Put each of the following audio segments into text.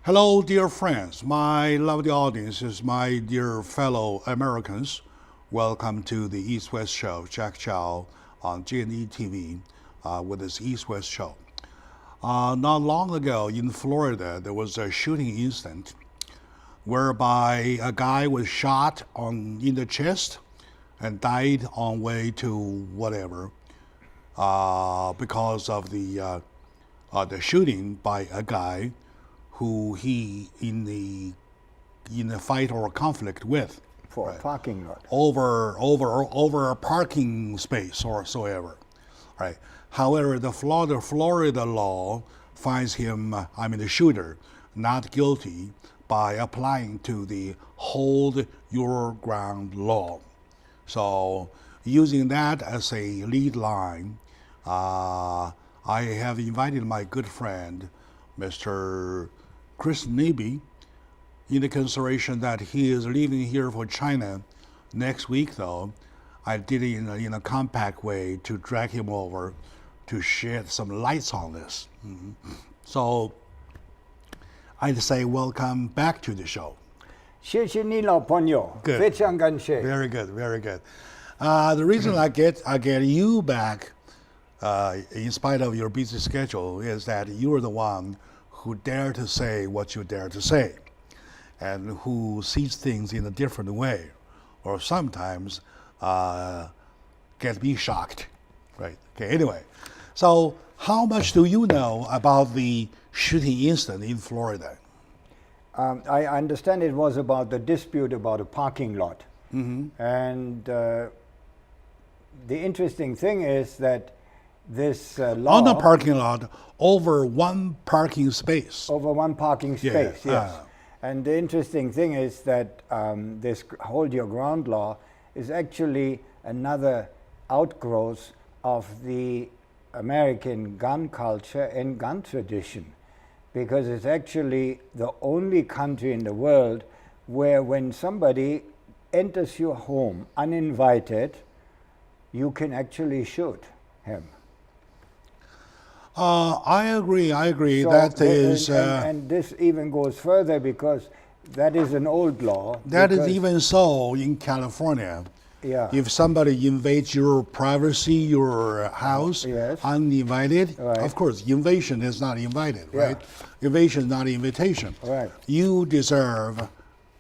Hello, dear friends, my lovely audiences, my dear fellow Americans. Welcome to the East-West Show. Jack Chow on GNE TV with this East-West Show. Not long ago in Florida, there was a shooting incident whereby a guy was shot in the chest and died on way to whatever because of the shooting by a guy who he in a fight or a conflict with for a parking lot over a parking space or so ever, right? However, the Florida law finds him, the shooter, not guilty by applying to the hold your ground law. So, using that as a lead line, I have invited my good friend, Mr. Chris Neby, in the consideration that he is leaving here for China next week, though. I did it in a compact way to drag him over to shed some lights on this. So I'd say welcome back to the show. 谢谢你老朋友， Good. 非常感谢。 Very good, very good. The reason I get you back, in spite of your busy schedule, is that you are the one who dare to say what you dare to say, and who sees things in a different way, or sometimes get me shocked, right? Okay. Anyway, so how much do you know about the shooting incident in Florida? I understand it was about the dispute about a parking lot. And the interesting thing is that this law... On the parking lot, over one parking space. Over one parking space, Yeah. yes. And the interesting thing is that this hold your ground law is actually another outgrowth of the American gun culture and gun tradition, because it's actually the only country in the world where when somebody enters your home uninvited, you can actually shoot him. I agree. So, That is... and this even goes further because that is an old law. That is because- even so in California. Yeah. If somebody invades your privacy, your house, Yes. uninvited, Right. of course, invasion is not invited, Yeah. right? Invasion is not invitation. Right. You deserve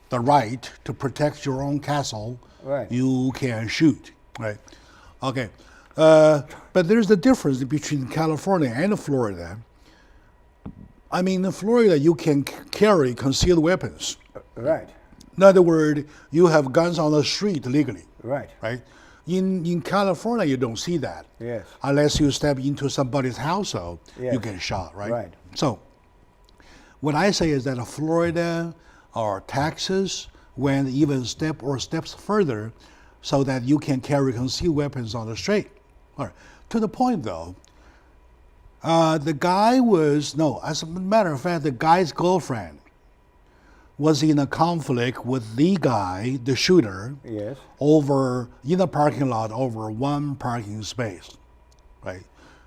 the right to protect your own castle. Right. You can shoot, right? Okay. But there's the difference between California and Florida. In Florida, you can carry concealed weapons. Right, In other words, you have guns on the street legally, right, right? In California, you don't see that. yes, Unless you step into somebody's household, Yes. you get shot, right? Right. So, what I say is that Florida or Texas went even steps further so that you can carry concealed weapons on the street. All right. To the point, though, the guy as a matter of fact, the guy's girlfriend was in a conflict with the guy, the shooter, yes, in a parking lot over one parking space, right?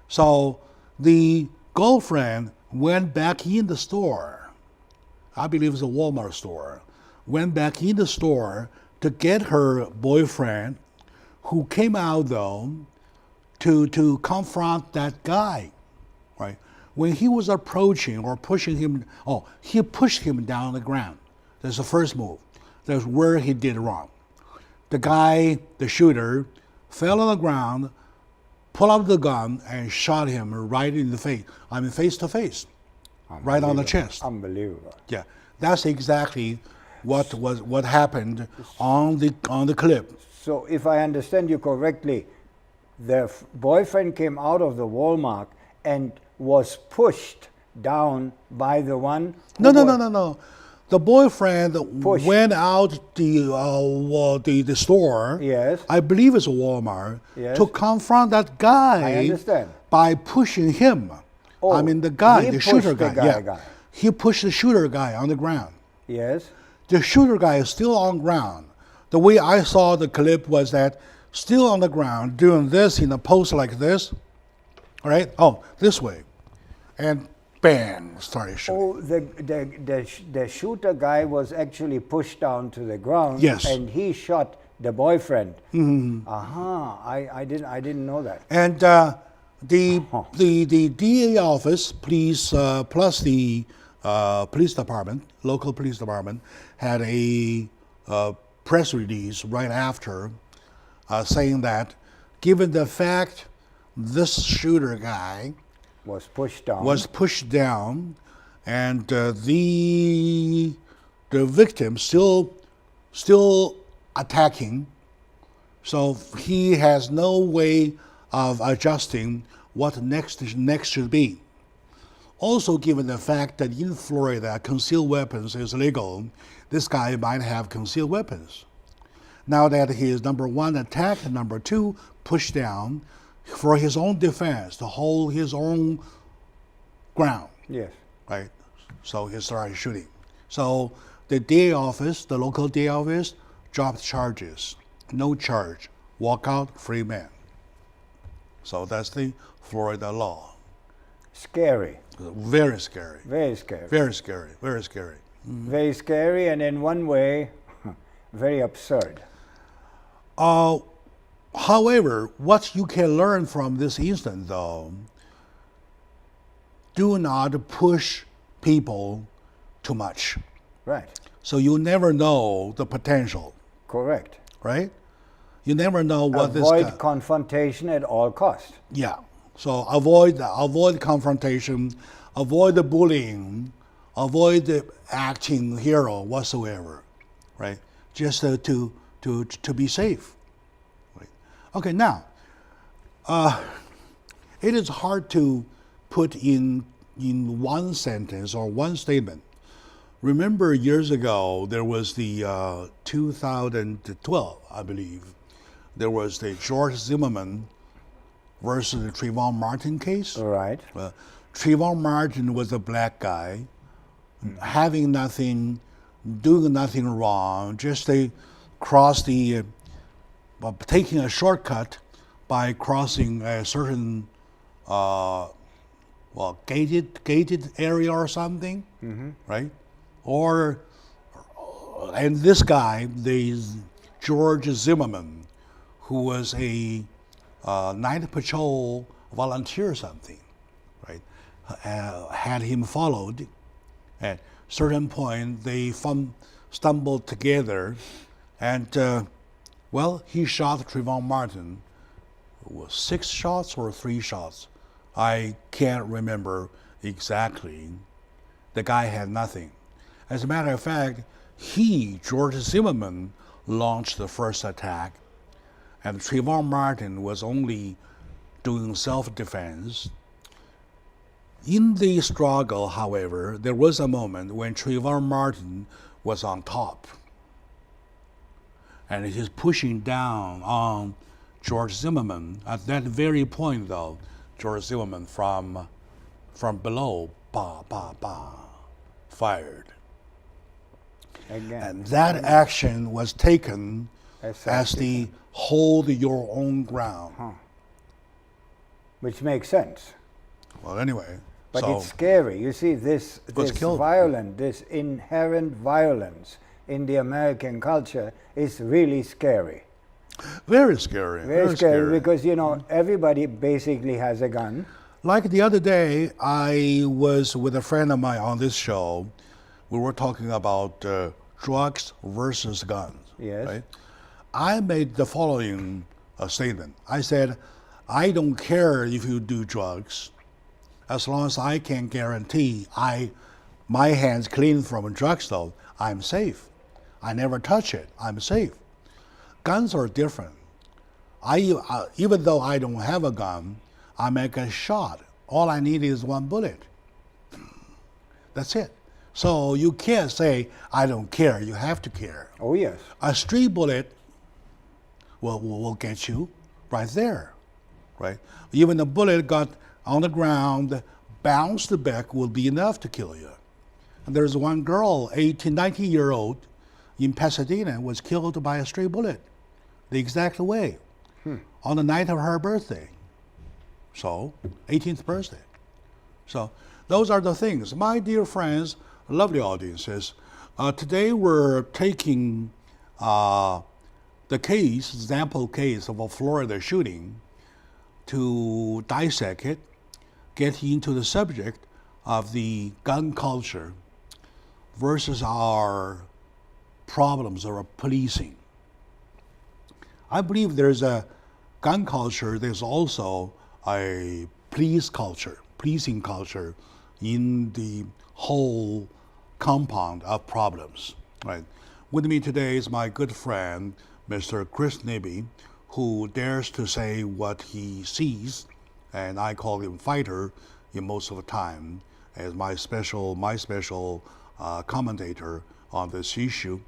So the girlfriend went back in the store, I believe it's a Walmart store, went back in the store to get her boyfriend, who came out though to confront that guy, right? When he was approaching or pushing him, he pushed him down on the ground. That's the first move. That's where he did wrong. The guy, the shooter, fell on the ground, pulled out the gun, and shot him right in the face. Face to face, right on the chest. unbelievable. Yeah, that's exactly what happened on the clip. So if I understand you correctly, the boyfriend came out of the Walmart and was pushed down by the one who No. The boyfriend Pushed. went out the store. Yes. I believe it's a Walmart. Yes. To confront that guy. I understand. By pushing him. Oh, The guy, he the shooter pushed the guy. guy. He pushed the shooter guy on the ground. Yes, The shooter guy is still on ground. The way I saw the clip was that still on the ground, doing this in a pose like this, all right? This way. And bang, started shooting. Oh, the shooter guy was actually pushed down to the ground. Yes. And he shot the boyfriend. Aha, I didn't know that. And the DA office, police, plus the police department, local police department, had a press release right after saying that given the fact this shooter guy Was pushed down. was pushed down, and the victim still attacking, so he has no way of adjusting what next should be. Also, given the fact that in Florida concealed weapons is legal, this guy might have concealed weapons. Now that he is number one attacked, and number two pushed down for his own defense, to hold his own ground, Yes. right? So he started shooting. So the DA office, the local DA office, dropped charges. No charge. Walk out, free man. So that's the Florida law. Scary. Very scary. Very scary. Very scary. Very scary. Very scary, and in one way, very absurd. However, what you can learn from this incident, though, do not push people too much. Right. So you never know the potential, Correct. right? You never know what this Avoid guy. confrontation at all costs. Yeah. So avoid confrontation, avoid the bullying, avoid the acting hero whatsoever, right? Just to be safe. Right? Okay. Now, it is hard to put in one sentence or one statement. Remember years ago there was the 2012, I believe, there was the George Zimmerman versus the Trayvon Martin case. Right. Trayvon Martin was a black guy, having nothing, doing nothing wrong, just taking a shortcut by crossing a certain gated area or something, right? And this guy, the George Zimmerman, who was a night patrol volunteer or something, right? Had him followed. At certain point, they stumbled together, and he shot Trayvon Martin. It was 6 shots or 3 shots. I can't remember exactly. The guy had nothing. As a matter of fact, George Zimmerman, launched the first attack, and Trayvon Martin was only doing self-defense. In the struggle, however, there was a moment when Trayvon Martin was on top, and he's pushing down on George Zimmerman. At that very point, though, George Zimmerman from below, fired. Again. And that action was taken as the hold your own ground. Which makes sense. Well, anyway. But so it's scary. You see, this violence, this inherent violence in the American culture is really scary. very scary. Very scary because, everybody basically has a gun. Like the other day, I was with a friend of mine on this show. We were talking about drugs versus guns. Yes. Right? I made the following statement. I said, I don't care if you do drugs, as long as I can guarantee my hands clean from drugs, though, I'm safe. I never touch it. I'm safe. Guns are different. Even though I don't have a gun, I make a shot. All I need is one bullet. That's it. So you can't say, I don't care. You have to care. Oh, yes. A stray bullet will get you right there, right? Even a bullet got on the ground, bounced back will be enough to kill you. And there's one girl, 18, 19-year-old, in Pasadena, was killed by a stray bullet, the exact way, on the night of her birthday. So, 18th birthday. So, those are the things. My dear friends, lovely audiences, today we're taking the example case of a Florida shooting to dissect it, get into the subject of the gun culture versus our problems of policing. I believe there's a gun culture, there's also a policing culture in the whole compound of problems. Right. With me today is my good friend, Mr. Chris Nibby, who dares to say what he sees, and I call him fighter in most of the time as my special commentator on this issue.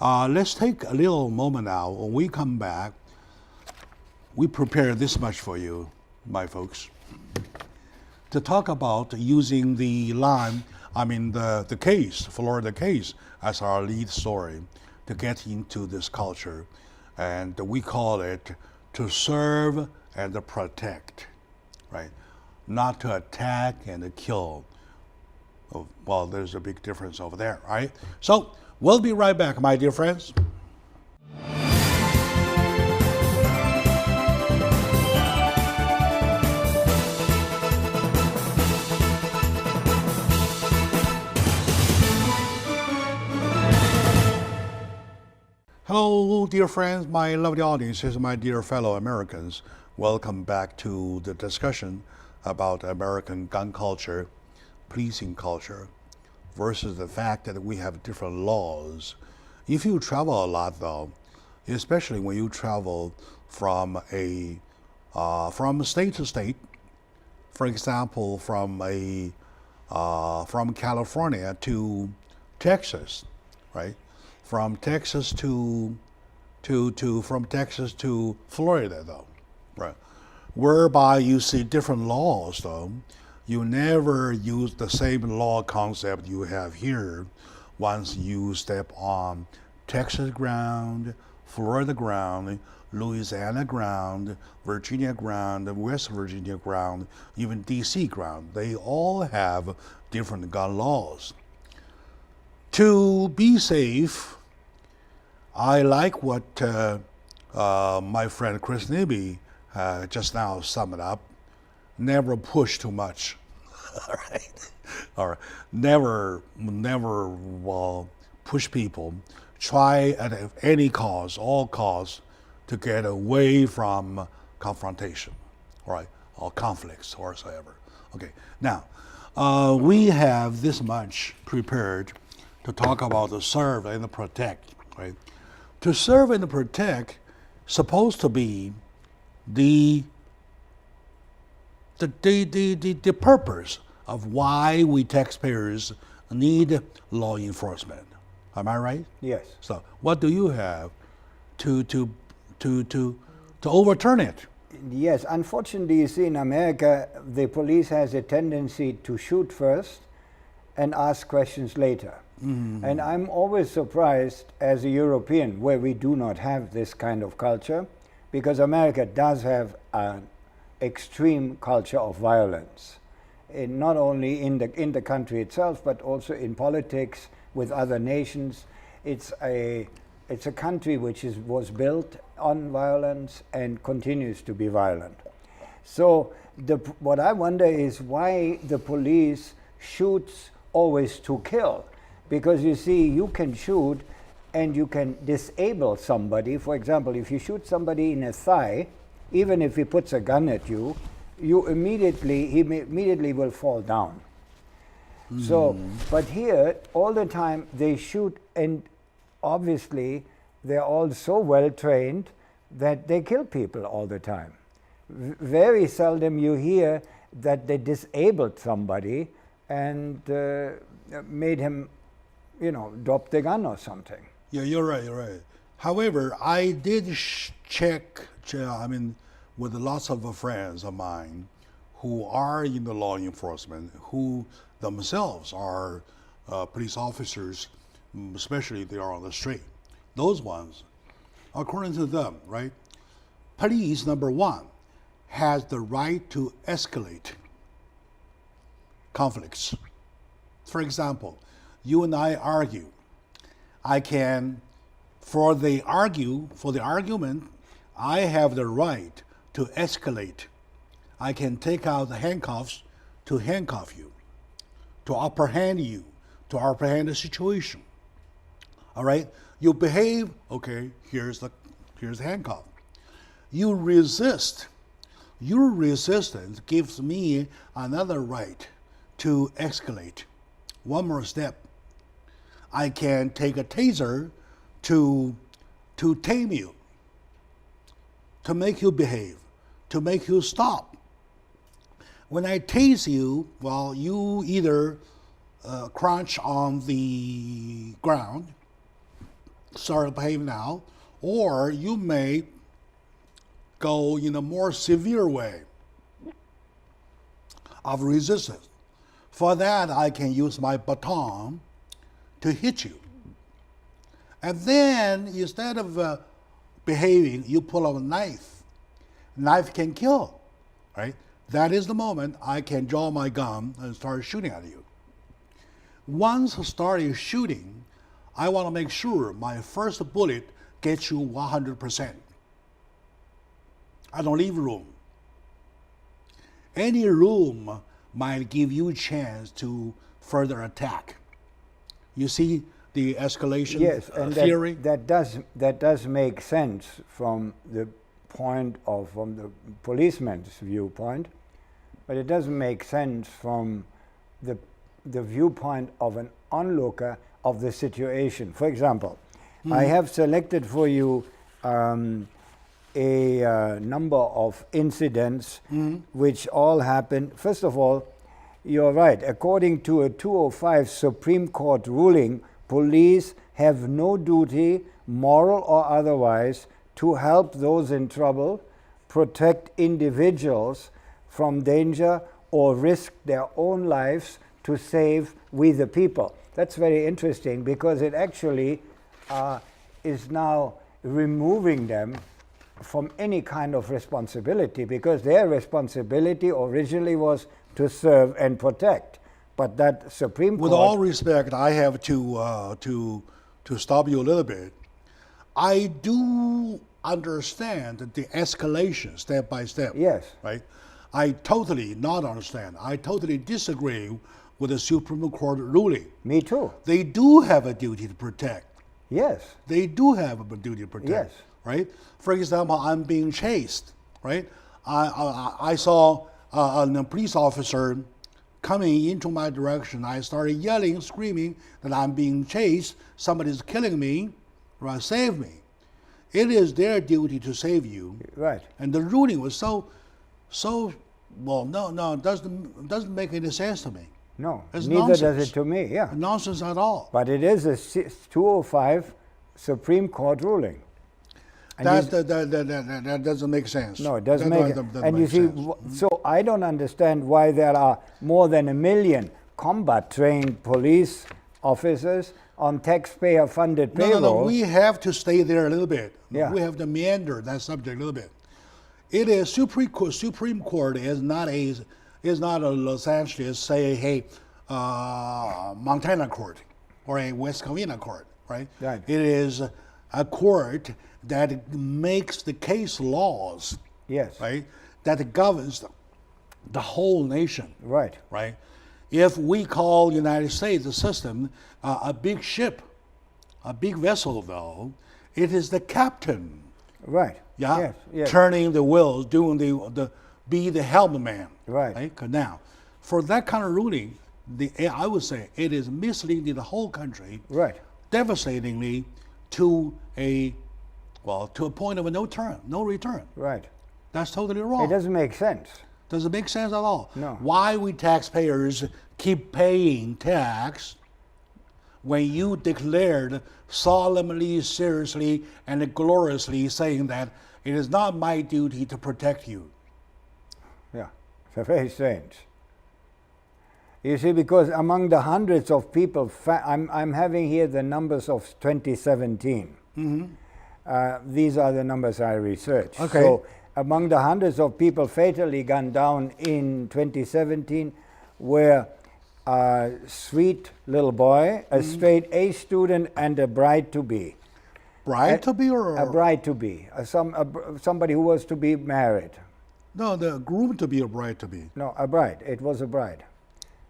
Let's take a little moment now. When we come back, we prepare this much for you, my folks, to talk about using the Florida case, as our lead story to get into this culture. And we call it to serve and to protect, right? Not to attack and to kill. Well, there's a big difference over there, right? So we'll be right back, my dear friends. Hello, dear friends, my lovely audiences, my dear fellow Americans. Welcome back to the discussion about American gun culture, policing culture, versus the fact that we have different laws. If you travel a lot, though, especially when you travel from state to state, for example, from California to Texas, right? From Texas to Florida, though, right? Whereby you see different laws, though. You never use the same law concept you have here once you step on Texas ground, Florida ground, Louisiana ground, Virginia ground, West Virginia ground, even DC ground. They all have different gun laws. To be safe, I like what my friend Chris Nibby just now summed up. Never push too much, all right? Or never push people. Try at any cost, all costs, to get away from confrontation, all right, or conflicts or whatsoever. Okay, now we have this much prepared to talk about the serve and the protect, right? To serve and to protect supposed to be the purpose of why we taxpayers need law enforcement. Am I right? Yes. So what do you have to overturn it? Yes, unfortunately, you see, in America, the police has a tendency to shoot first and ask questions later. And I'm always surprised as a European, where we do not have this kind of culture, because America does have an extreme culture of violence, not only in the country itself, but also in politics with other nations. It's a country which was built on violence and continues to be violent. So what I wonder is why the police shoots always to kill. Because you see, you can shoot and you can disable somebody. For example, if you shoot somebody in the thigh, even if he puts a gun at you, he immediately will fall down. So, but here, all the time they shoot, and obviously they're all so well trained that they kill people all the time. Very seldom you hear that they disabled somebody and made him, drop the gun or something. Yeah, you're right. However, I did check, with lots of friends of mine who are in the law enforcement, who themselves are police officers, especially if they are on the street. Those ones, according to them, right, police, number one, has the right to escalate conflicts. For example, you and I argue. I can, for the argument, I have the right to escalate. I can take out the handcuffs to handcuff you, to apprehend you, to apprehend the situation. All right? You behave, okay, here's the handcuff. You resist. Your resistance gives me another right to escalate. One more step. I can take a taser to tame you, to make you behave, to make you stop. When I tase you, well, you either crunch on the ground, start to behave now, or you may go in a more severe way of resistance. For that, I can use my baton to hit you. And then, instead of behaving, you pull out a knife. Knife can kill, right? That is the moment I can draw my gun and start shooting at you. Once I started shooting, I want to make sure my first bullet gets you 100%. I don't leave room. Any room might give you a chance to further attack. You see the escalation theory? That does make sense from the policeman's viewpoint, but it doesn't make sense from the viewpoint of an onlooker of the situation. For example, I have selected for you a number of incidents which all happened. First of all, you're right. According to a 2005 Supreme Court ruling, police have no duty, moral or otherwise, to help those in trouble, protect individuals from danger, or risk their own lives to save we the people. That's very interesting because it actually is now removing them from any kind of responsibility, because their responsibility originally was to serve and protect. But that Supreme Court... With all respect, I have to stop you a little bit. I do understand the escalation step by step. Yes. Right? I totally not understand. I totally disagree with the Supreme Court ruling. Me too. They do have a duty to protect. Yes. They do have a duty to protect. Yes. Right? For example, I'm being chased. Right? I saw a police officer coming into my direction. I started yelling, screaming that I'm being chased. Somebody's killing me. Right? Save me. It is their duty to save you. Right. And the ruling was so well, no, it doesn't make any sense to me. No, It's neither nonsense. does it to me, yeah. Nonsense at all. But it is a 2005 Supreme Court ruling. And That doesn't make sense. no, it doesn't That make doesn't And you make see, sense. so I don't understand why there are more than 1 million combat-trained police officers on taxpayer-funded payroll. No, we have to stay there a little bit. Yeah. We have to meander that subject a little bit. It is Supreme Court is not a Los Angeles, say, hey, Montana court or a West Covina court, right? Right. It is a court that makes the case laws, Yes. right? That governs the whole nation, Right. right? If we call United States the system a big ship, a big vessel, though, it is the captain. Right. Yeah, Yes. Yes. turning the wheels, doing be the helmman. Right. 'Cause now, for that kind of ruling, I would say it is misleading the whole country, Right. devastatingly to a point of no return. Right. That's totally wrong. It doesn't make sense. Does it make sense at all? No. Why we taxpayers keep paying tax when you declared solemnly, seriously, and gloriously saying that it is not my duty to protect you? Yeah. So very strange. You see, because among the hundreds of people, I'm having here the numbers of 2017. These are the numbers I researched. Okay. So among the hundreds of people fatally gunned down in 2017 were a sweet little boy, a straight A student, and a bride-to-be. Bride-to-be or? A bride-to-be, somebody who was to be married. No, the groom-to-be or bride-to-be? No, a bride. It was a bride.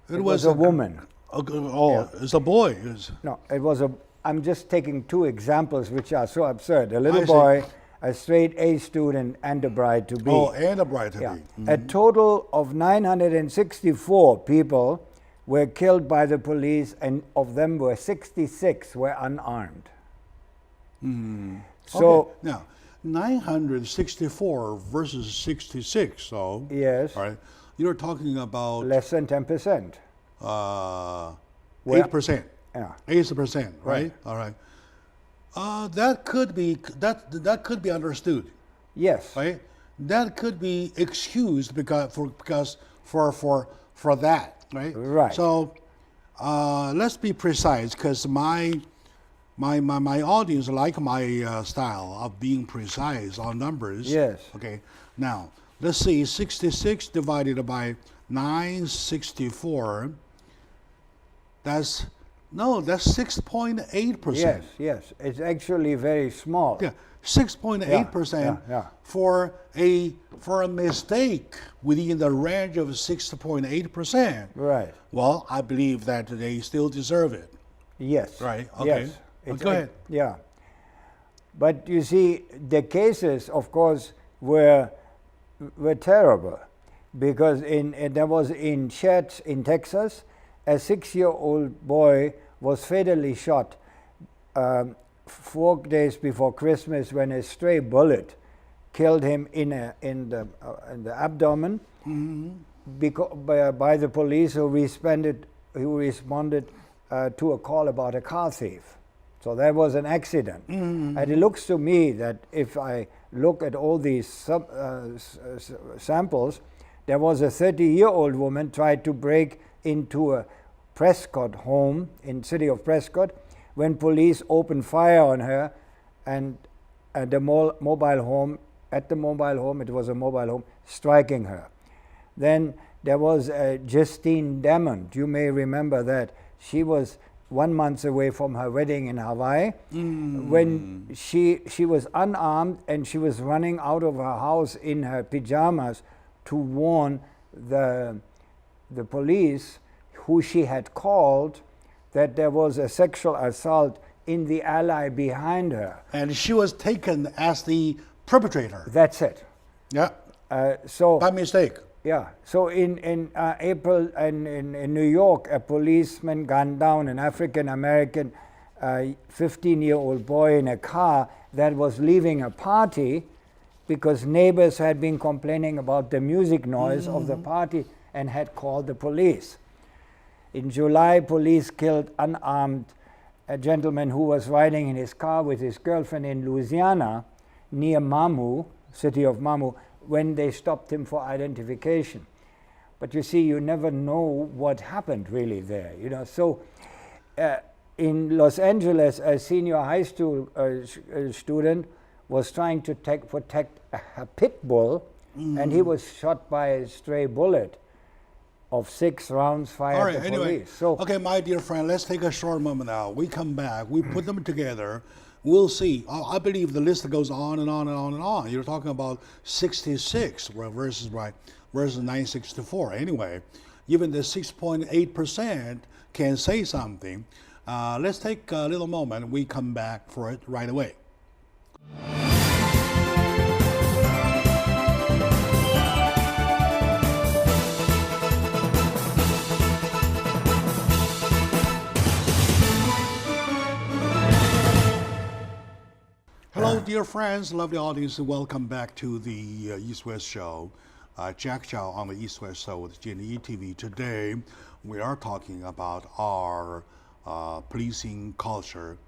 It was a woman. It's a boy. No, it was a... I'm just taking two examples which are so absurd. A little I see. boy, a straight A student, and a bride-to-be. Oh, and a bride-to-be. Yeah. A total of 964 people were killed by the police, and of them were 66 were unarmed. So Okay. Now, 964 versus 66, so... yes, All right. You're talking about less than 10%. 8%. Yeah. 8%, right? Right. All right. That could be understood, Yes. right? That could be excused because for that, right? Right. So let's be precise, because my audience like my style of being precise on numbers. Yes. Okay. Now let's see, 66 divided by 964. That's 6.8%. Yes, yes. It's actually very small. Yeah, 6.8% yeah. for a mistake within the range of 6.8%. Right. Well, I believe that they still deserve it. Yes. Right. Okay. Yes. Go ahead. Yeah. But you see, the cases, of course, were terrible, because there was in Chet in Texas, a 6-year-old boy was fatally shot 4 days before Christmas when a stray bullet killed him in the abdomen by the police who responded to a call about a car thief. So that was an accident. And it looks to me that if I look at all these samples, there was a 30-year-old woman tried to break into a Prescott home in city of Prescott when police opened fire on her, and at the mobile home, it was a mobile home, striking her. Then there was Justine Damond. You may remember that. She was 1 month away from her wedding in Hawaii when she was unarmed, and she was running out of her house in her pajamas to warn the police, who she had called, that there was a sexual assault in the alley behind her. And she was taken as the perpetrator. That's it. Yeah. So By mistake. yeah. So in April in New York, a policeman gunned down an African American 15-year-old boy in a car that was leaving a party, because neighbors had been complaining about the music noise of the party and had called the police. In July, police killed unarmed a gentleman who was riding in his car with his girlfriend in Louisiana near Mamu, city of Mamu, when they stopped him for identification. But you see, you never know what happened really there, you know. So in Los Angeles, a senior high school student was trying to protect a pit bull, and he was shot by a stray bullet of 6 rounds fired All right, at the anyway. police. So, Okay, my dear friend, let's take a short moment now. We come back, we put them together, we'll see. I believe the list goes on and on and on and on. You're talking about 66 versus 964. Anyway, even the 6.8% can say something. Let's take a little moment. We come back for it right away. Hello, dear friends, lovely audience, and welcome back to the East West Show. Jack Chow on the East West Show with GNE TV. Today, we are talking about our policing culture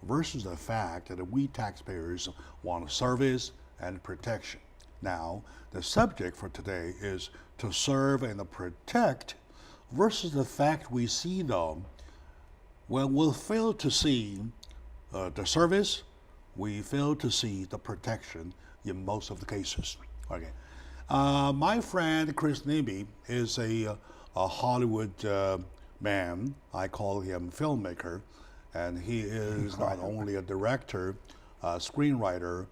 versus the fact that we taxpayers want service and protection. Now, the subject for today is to serve and protect versus the fact we see, though, well, we'll fail to see the service, we fail to see the protection in most of the cases. Okay, my friend Chris Neby is a Hollywood man. I call him filmmaker, and he is not only a director, a screenwriter,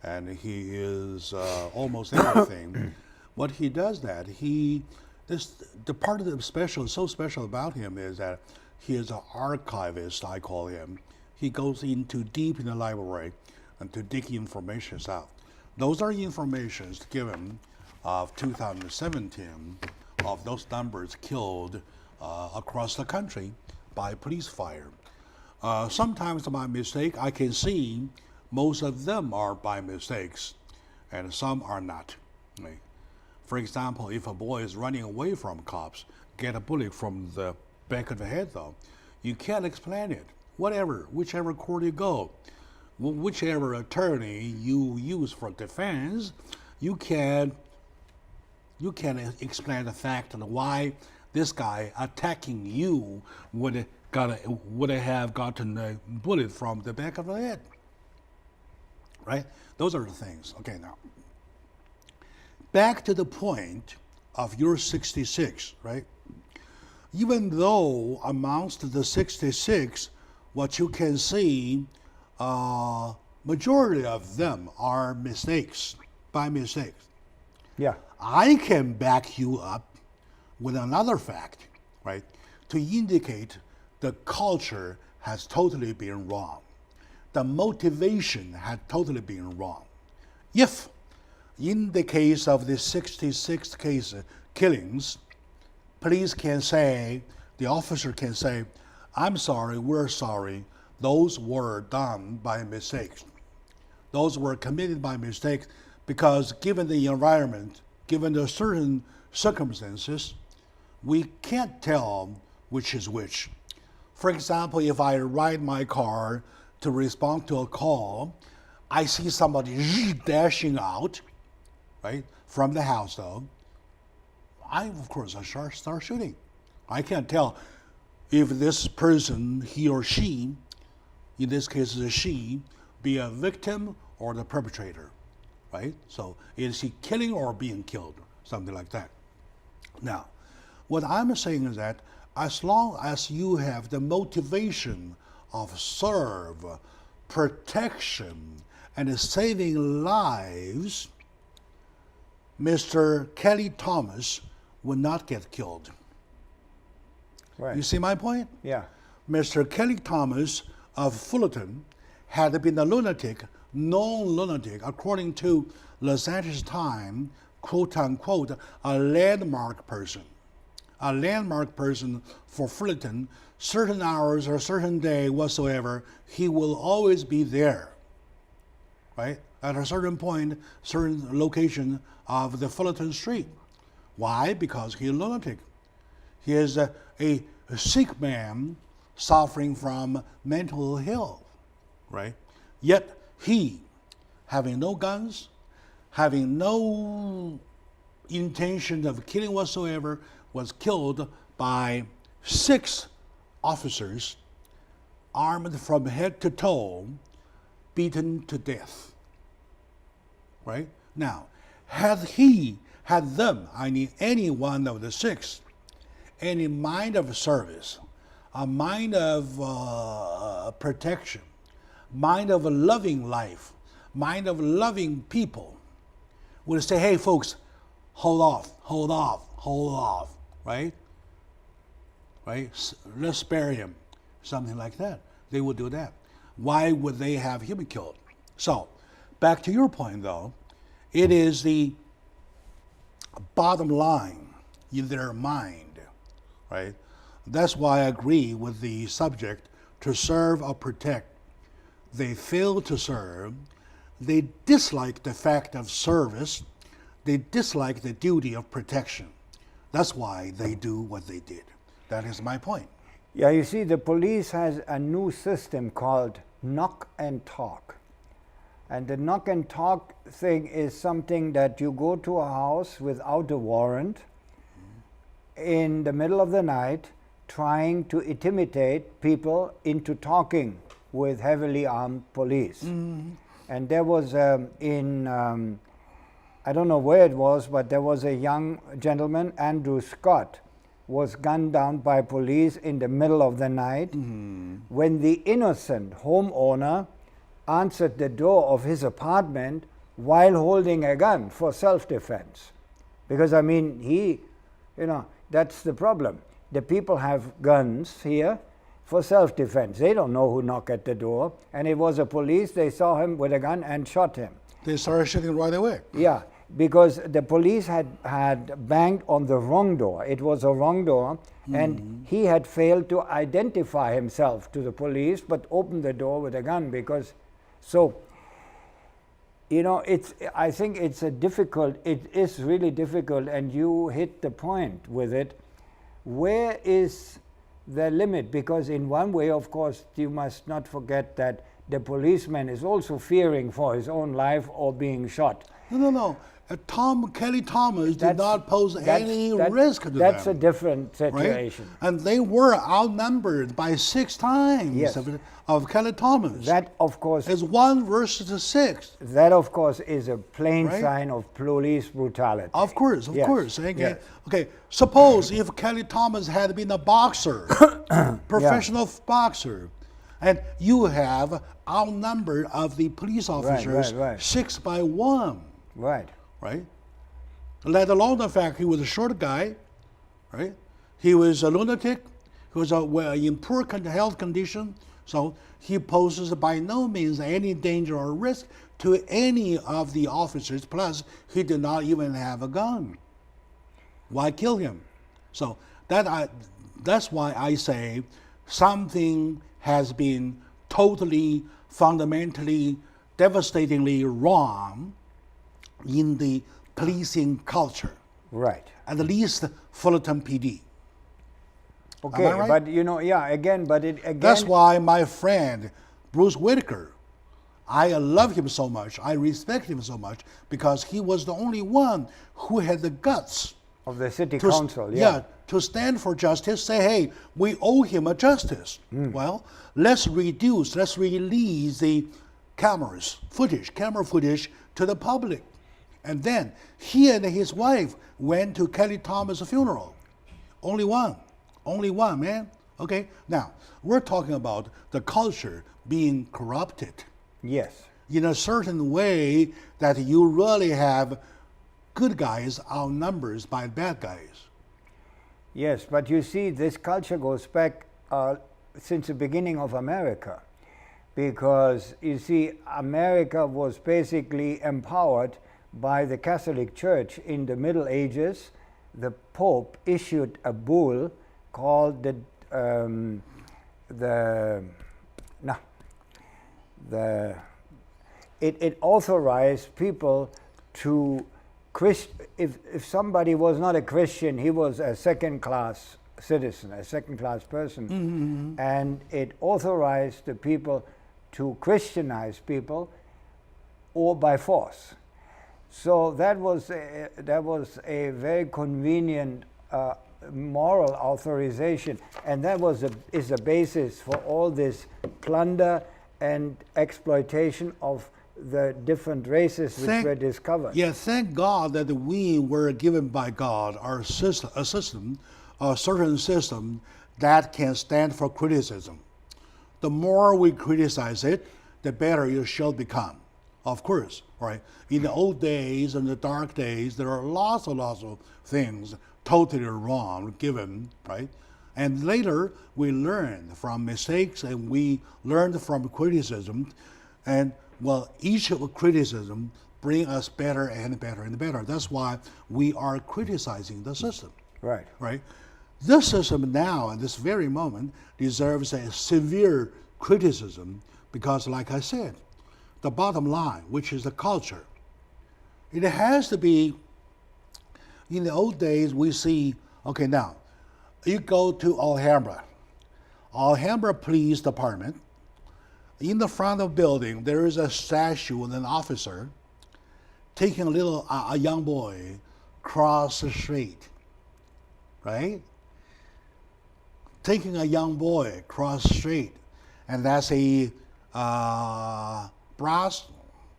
and he is almost everything. What he does that the part of the so special about him is that he is an archivist. I call him. He goes into deep in the library and to dig information out. Those are informations given of 2017 of those numbers killed across the country by police fire. Sometimes by mistake, I can see most of them are by mistakes, and some are not. Right? For example, if a boy is running away from cops, get a bullet from the back of the head though, you can't explain it. Whichever court you go, whichever attorney you use for defense, you can explain the fact of why this guy attacking you would have gotten a bullet from the back of the head. Right? Those are the things. Okay, now back to the point of your 66, right? Even though amongst the 66, what you can see, majority of them are mistakes, by mistakes. Yeah. I can back you up with another fact, right, to indicate the culture has totally been wrong. The motivation had totally been wrong. If, in the case of the 66 case killings, police can say, the officer can say, I'm sorry, we're sorry, those were done by mistake. Those were committed by mistake because given the environment, given the certain circumstances, we can't tell which is which. For example, if I ride my car to respond to a call, I see somebody dashing out, right, from the house though, I start shooting. I can't tell if this person, he or she, in this case is a she, be a victim or the perpetrator, right? So is he killing or being killed? Something like that. Now, what I'm saying is that as long as you have the motivation of serve, protection, and saving lives, Mr. Kelly Thomas would not get killed. Right. You see my point? Yeah. Mr. Kelly Thomas of Fullerton had been a lunatic, known lunatic, according to Los Angeles Times, quote unquote, a landmark person. A landmark person for Fullerton, certain hours or certain day whatsoever, he will always be there, right? At a certain point, certain location of the Fullerton Street. Why? Because he's a lunatic. He is a sick man suffering from mental health, right? Yet he, having no guns, having no intention of killing whatsoever, was killed by 6 officers, armed from head to toe, beaten to death, right? Now, had any one of the 6, any mind of service, a mind of protection, mind of loving life, mind of loving people, would say, hey folks, hold off, right? Right? Let's spare him, something like that. They would do that. Why would they have him killed? So, back to your point though, it is the bottom line in their mind, right? That's why I agree with the subject to serve or protect. They fail to serve. They dislike the fact of service. They dislike the duty of protection. That's why they do what they did. That is my point. Yeah, you see, the police has a new system called knock and talk. And the knock and talk thing is something that you go to a house without a warrant in the middle of the night, trying to intimidate people into talking with heavily armed police. And there was I don't know where it was, but there was a young gentleman, Andrew Scott, was gunned down by police in the middle of the night, when the innocent homeowner answered the door of his apartment while holding a gun for self-defense. Because I mean, that's the problem. The people have guns here for self-defense. They don't know who knocked at the door, and it was a police. They saw him with a gun and shot him. They started shooting right away. Yeah, because the police had banged on the wrong door. It was a wrong door, and he had failed to identify himself to the police, but opened the door with a gun because, I think it is really difficult, and you hit the point with it. Where is the limit? Because in one way, of course, you must not forget that the policeman is also fearing for his own life or being shot. No. Kelly Thomas did not pose any risk to them. That's a different situation. Right? And they were outnumbered by 6 times of Kelly Thomas. That, of course, is 1 versus 6. That, of course, is a plain sign of police brutality. Of course. Okay, suppose if Kelly Thomas had been a boxer, professional boxer, and you have outnumbered of the police officers 6 by 1. Right? Let alone the fact he was a short guy, right? He was a lunatic, he was in poor health condition, so he poses by no means any danger or risk to any of the officers, plus he did not even have a gun. Why kill him? So that's why I say something has been totally, fundamentally, devastatingly wrong in the policing culture. Right. At least Fullerton PD. Okay, Am I right? but That's why my friend Bruce Whitaker, I love him so much, I respect him so much, because he was the only one who had the guts of the city council, to stand for justice, say, hey, we owe him a justice. Well, let's release the camera footage to the public. And then he and his wife went to Kelly Thomas' funeral. Only one, man. Okay, now we're talking about the culture being corrupted. Yes. In a certain way that you really have good guys outnumbered by bad guys. Yes, but you see, this culture goes back since the beginning of America. Because you see, America was basically empowered by the Catholic Church in the Middle Ages. The Pope issued a bull called it authorized people to if somebody was not a Christian, he was a second-class citizen, a second-class person, and it authorized the people to Christianize people, or by force. So that was a very convenient moral authorization, and that is the basis for all this plunder and exploitation of the different races which were discovered. Yeah, thank God that we were given by God a certain system that can stand for criticism. The more we criticize it, the better it shall become. Of course, right? In the old days, in the dark days, there are lots of things totally wrong given, right? And later, we learned from mistakes, and we learned from criticism, and each of the criticism bring us better and better and better. That's why we are criticizing the system. Right? This system now, at this very moment, deserves a severe criticism because, like I said, the bottom line, which is the culture, it has to be, in the old days, we see, okay, now, you go to Alhambra Police Department. In the front of the building, there is a statue of an officer taking a young boy across the street, right? Taking a young boy across the street, and that's a brass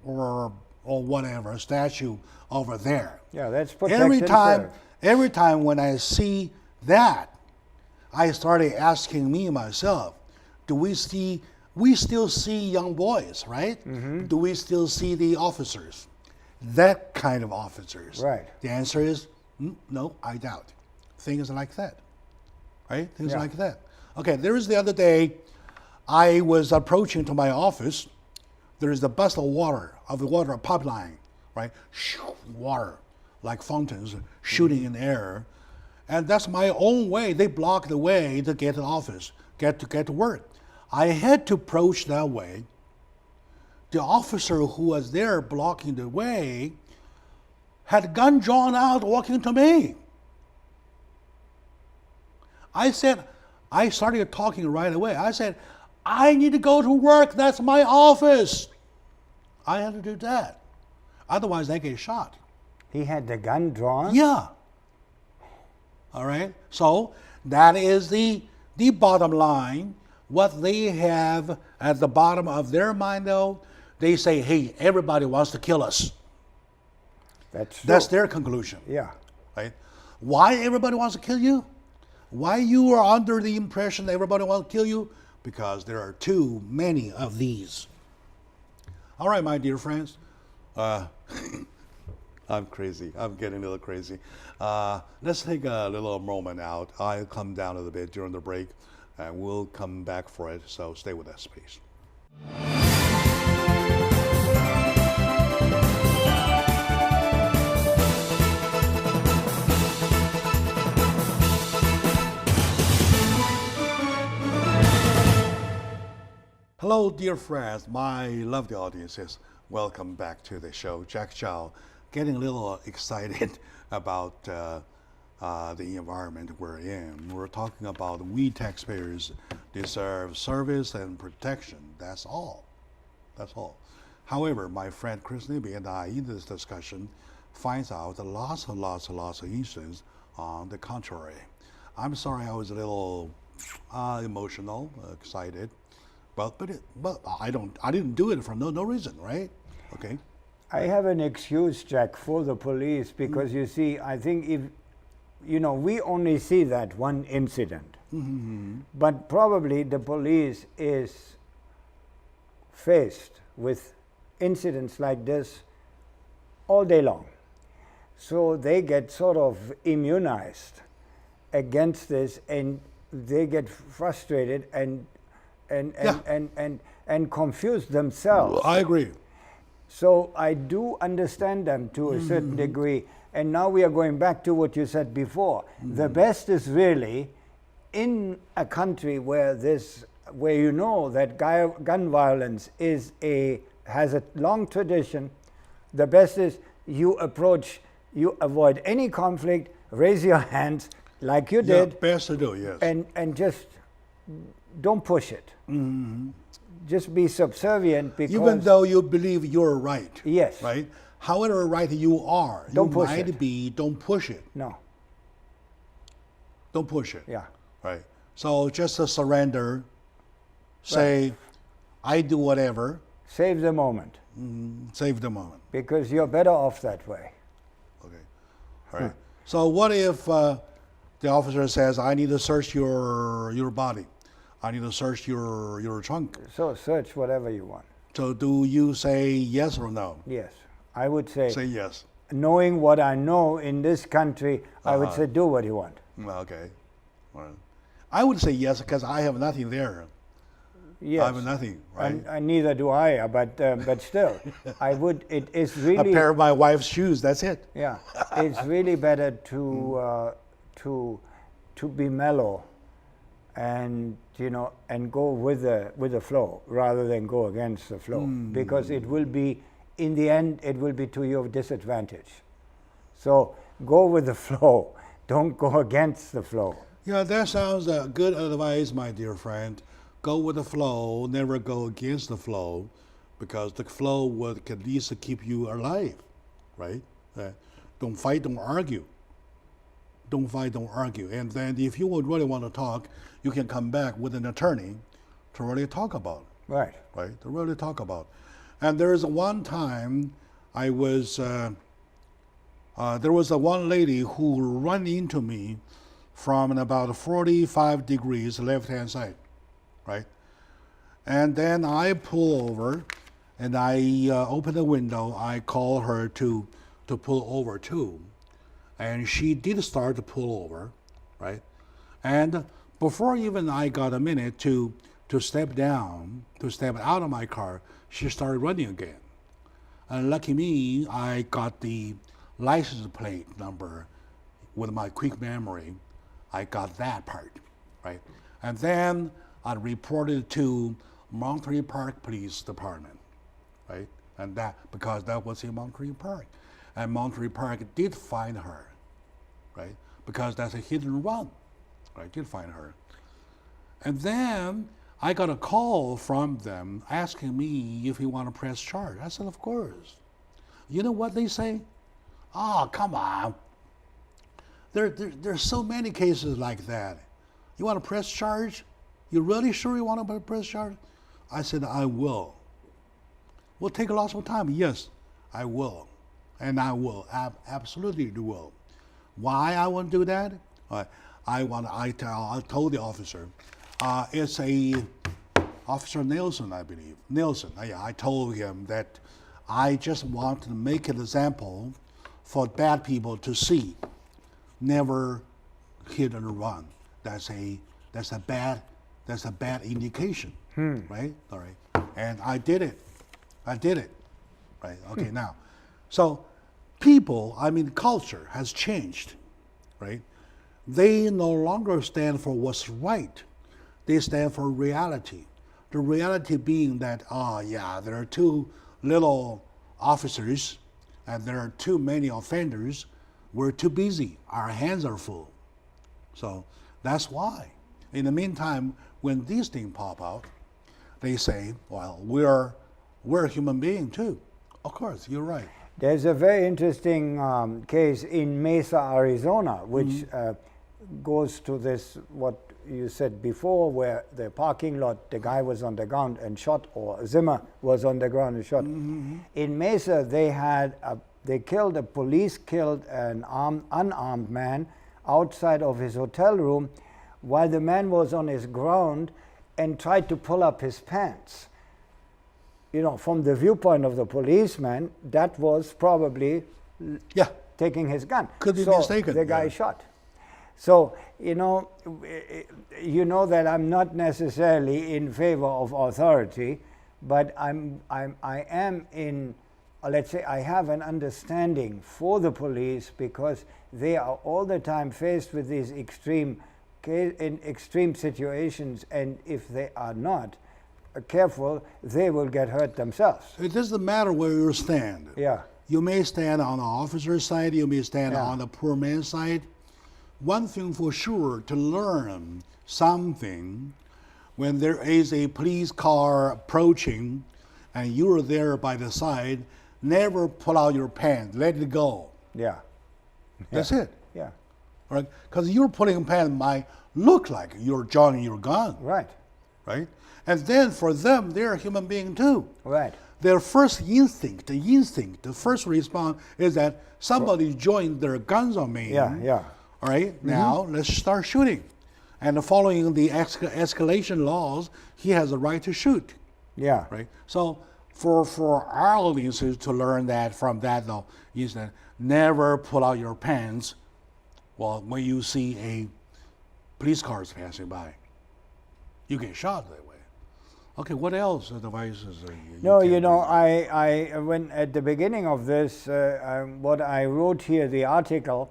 or whatever statue over there. Yeah, that's protected. Every time when I see that, I started asking myself, do we still see young boys, right? Do we still see the officers? That kind of officers. Right. The answer is no, I doubt. Things like that, right? Things like that. Okay, there is the other day, I was approaching to my office. There is the bust of water, a pipeline, right? Water, like fountains shooting in the air. And that's my own way. They block the way to get to the office, get to work. I had to approach that way. The officer who was there blocking the way had a gun drawn out walking to me. I started talking right away. I said, I need to go to work. That's my office. I had to do that. Otherwise, I get shot. He had the gun drawn? Yeah. All right. So that is the bottom line. What they have at the bottom of their mind, though, they say, hey, everybody wants to kill us. That's their conclusion. Yeah. Right? Why everybody wants to kill you? Why you are under the impression that everybody wants to kill you? Because there are too many of these. All right, my dear friends. I'm crazy. I'm getting a little crazy. Let's take a little moment out. I'll come down a little bit during the break, and we'll come back for it. So stay with us, please. Hello, dear friends, my lovely audiences. Welcome back to the show. Jack Chow, getting a little excited about the environment we're in. We're talking about we taxpayers deserve service and protection. That's all. That's all. However, my friend Chris Libby and I, in this discussion, finds out lots of instances on the contrary. I'm sorry I was a little emotional, excited. But I didn't do it for no reason, right? Okay. I have an excuse, Jack, for the police because you see, I think if, we only see that one incident, but probably the police is faced with incidents like this all day long. So they get sort of immunized against this and they get frustrated and confuse themselves. I agree. So I do understand them to a certain degree. And now we are going back to what you said before. The best is really in a country where you know that gun violence has a long tradition. The best is you avoid any conflict, raise your hands like you did. Yeah, best to do, yes. And just don't push it. Just be subservient because even though you believe you're right. Yes. Right? However right you are, don't you push might it. be, don't push it. No. Don't push it. Yeah. Right. So just to surrender, say, I do whatever. Save the moment. Save the moment. Because you're better off that way. Okay. All right. So what if the officer says, I need to search your body. I need to search your trunk. So search whatever you want. So do you say yes or no? Yes. I would say yes. Knowing what I know in this country, I would say do what you want. Okay. All right. I would say yes because I have nothing there. Yes. I have nothing, right? And neither do I, but still, I would. It is really a pair of my wife's shoes. That's it. Yeah, it's really better to be mellow, and and go with the flow rather than go against the flow, because it will be, in the end, it will be to your disadvantage. So go with the flow. Don't go against the flow. Yeah, that sounds good advice, my dear friend. Go with the flow, never go against the flow, because the flow would at least keep you alive, right? Don't fight, don't argue. Don't fight, don't argue. And then if you would really want to talk, you can come back with an attorney to really talk about it. Right. Right, to really talk about it. And there is one time I was, there was one lady who ran into me from about 45 degrees left-hand side, right? And then I pull over, and I open the window. I call her to pull over too, and she did start to pull over, right? And before even I got a minute to step down, to step out of my car, she started running again. And lucky me, I got the license plate number with my quick memory. I got that part, right? And then I reported to Monterey Park Police Department, right? And that, because that was in Monterey Park. And Monterey Park did find her, right? Because that's a hit and run, right? Did find her. And then I got a call from them asking me if you want to press charge. I said, of course. You know what they say? Oh, come on. There's so many cases like that. You want to press charge? You really sure you want to press charge? I said, I will. Will take lots of time? Yes, I will. And I will, absolutely will. Why I want to do that? I told the officer, it's Officer Nelson, I believe. Nelson, yeah, I told him that I just want to make an example for bad people to see. Never hit and run. That's a bad indication, right? All right, and I did it, right? Okay, now, so people, culture has changed, right? They no longer stand for what's right. They stand for reality. The reality being that, there are too little officers and there are too many offenders. We're too busy. Our hands are full. So that's why. In the meantime, when these things pop out, they say, well, we're a human being too. Of course, you're right. There's a very interesting case in Mesa, Arizona, which goes to this, what you said before, where the parking lot, the guy was on the ground and shot, or Zimmer was on the ground and shot. In Mesa, police killed an unarmed man outside of his hotel room while the man was on his ground and tried to pull up his pants. You know, from the viewpoint of the policeman, that was probably taking his gun. Could be mistaken. The guy shot. So, you know that I'm not necessarily in favor of authority, but I am in, let's say, I have an understanding for the police because they are all the time faced with these extreme situations, and if they are not careful, they will get hurt themselves. It doesn't matter where you stand. Yeah. You may stand on the officer's side, you may stand on the poor man's side. One thing for sure, to learn something, when there is a police car approaching and you're there by the side, never pull out your pants, let it go. Yeah. That's it. Yeah. Right? Because you're putting pants might look like you're drawing your gun. Right. Right? And then for them, they're a human being too. Right. Their first instinct, the first response is that somebody joined their guns on me. Yeah. All right, now let's start shooting. And following the escalation laws, he has a right to shoot. Yeah. Right? So for our audiences to learn that from that though, is that never pull out your pants when you see a police cars passing by. You get shot that way. Okay, what else devices are you? I when at the beginning of this, what I wrote here, the article,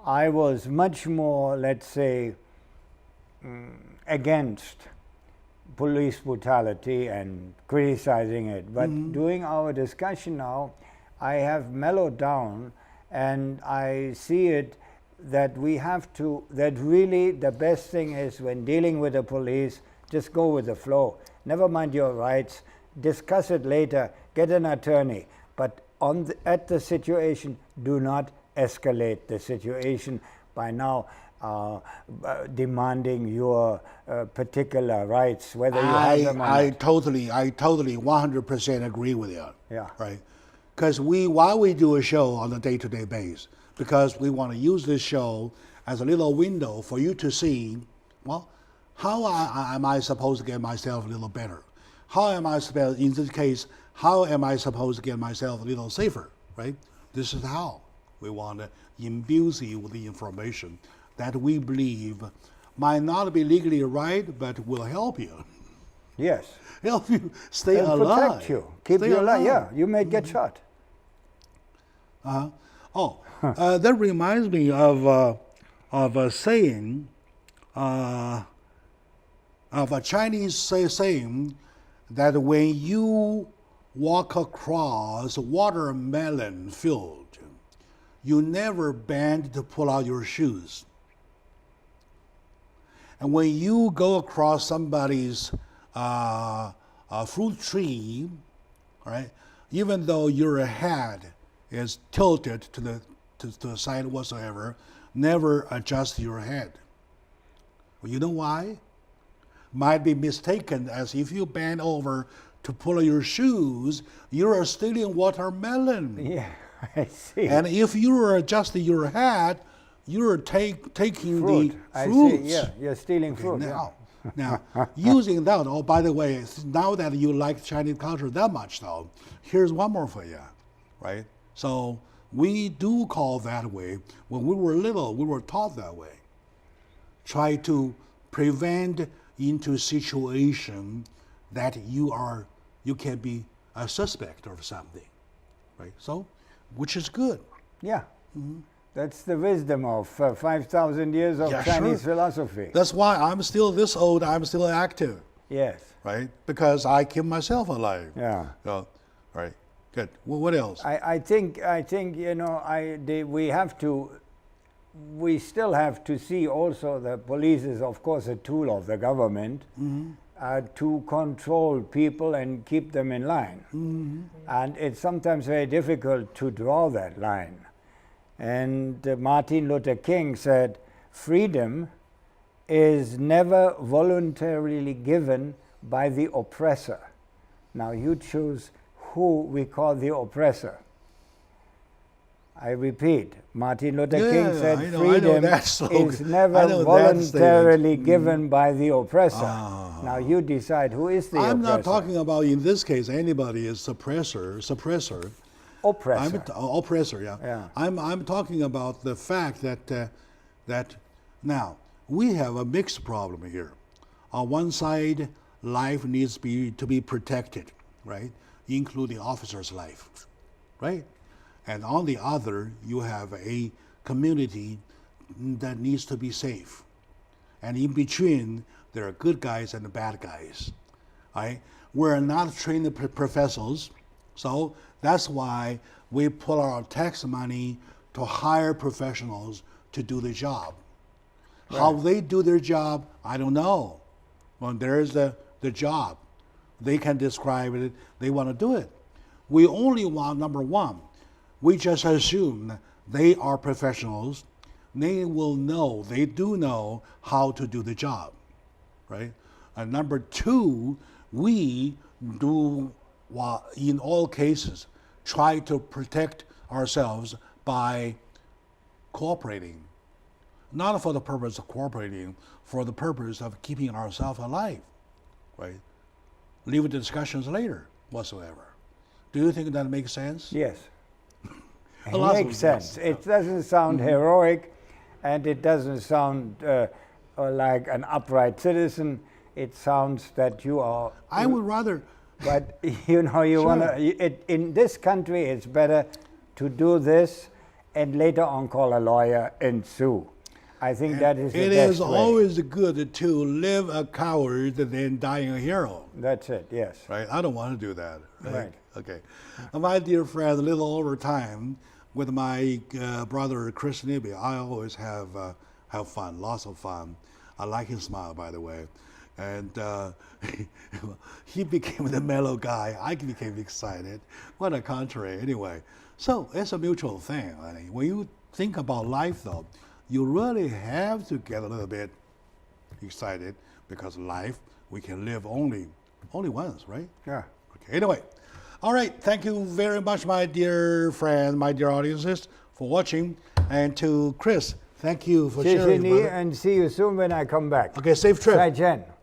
I was much more, let's say, against police brutality and criticizing it. But during our discussion now, I have mellowed down and I see it that that really the best thing is when dealing with the police, just go with the flow. Never mind your rights, discuss it later, get an attorney. But at the situation, do not escalate the situation by now demanding your particular rights, whether you have them or not. I totally 100% agree with you. Yeah. Right? Because why we do a show on a day-to-day basis? Because we want to use this show as a little window for you to see, well, how am I supposed to get myself a little better? How am I supposed, in this case, how am I supposed to get myself a little safer, right? This is how we want to imbue you with the information that we believe might not be legally right, but will help you. Yes. Help you stay And alive. protect you. Keep Stay you alive. alive. Yeah, you may get shot. That reminds me of a saying, of a Chinese saying that when you walk across a watermelon field, you never bend to pull out your shoes. And when you go across somebody's fruit tree, all right, even though your head is tilted to the side whatsoever, never adjust your head. Well, you know why? Might be mistaken as if you bend over to pull your shoes, you are stealing watermelon. Yeah, I see. And if you are adjusting your head, you're taking Fruit. the I fruits. see. Yeah, you're stealing Okay, fruit. now, using that, oh, by the way, now that you like Chinese culture that much, though, here's one more for you, right? So we do call that way. When we were little, we were taught that way. Try to prevent into situation that you can be a suspect of something, right? So, which is good. Yeah. That's the wisdom of 5,000 years of Yeah, Chinese sure. philosophy. That's why I'm still this old. I'm still active, Yes. right? Because I keep myself alive. Yeah. So, right. Good. Well, what else? I think you know we still have to see also the police is of course a tool of the government to control people and keep them in line. And it's sometimes very difficult to draw that line. And Martin Luther King said, freedom is never voluntarily given by the oppressor. Now you choose who we call the oppressor. I repeat, Martin Luther King said I know freedom that slogan. is I never know that voluntarily statement. given by the oppressor. Now you decide who is the oppressor. I'm not talking about, in this case, anybody is suppressor. Oppressor. Oppressor, yeah. Yeah. I'm talking about the fact that now we have a mixed problem here. On one side, life needs to be protected, right? Including officers' life, right? And on the other, you have a community that needs to be safe. And in between, there are good guys and the bad guys, right? We're not trained professionals, so that's why we pull our tax money to hire professionals to do the job. Right. How they do their job, I don't know. Well, there's the job. They can describe it, they want to do it. We only want, number one, we just assume they are professionals. They will know, they do know how to do the job, right? And number two, we do, in all cases, try to protect ourselves by cooperating. Not for the purpose of cooperating, for the purpose of keeping ourselves alive, right? Leave the discussions later, whatsoever. Do you think that makes sense? Yes. It makes sense. It doesn't sound heroic, and it doesn't sound like an upright citizen. It sounds that you are. I would rather. But you know, you Sure. want to. In this country, it's better to do this and later on call a lawyer and sue. I think that is the best way. It is always good to live a coward than dying a hero. That's it. Yes. Right? I don't want to do that. Right. Okay. My dear friend, a little over time with my brother Chris Nibby, I always have fun, lots of fun. I like his smile, by the way. And he became the mellow guy. I became excited. What a contrary, anyway. So it's a mutual thing. I mean, when you think about life, though, you really have to get a little bit excited because life we can live only once, right? Yeah. Okay. Anyway, all right. Thank you very much, my dear friend, my dear audiences, for watching, and to Chris, Thank you for 谢谢 sharing, 你 brother. and see you soon when I come back. Okay, safe trip. 再见。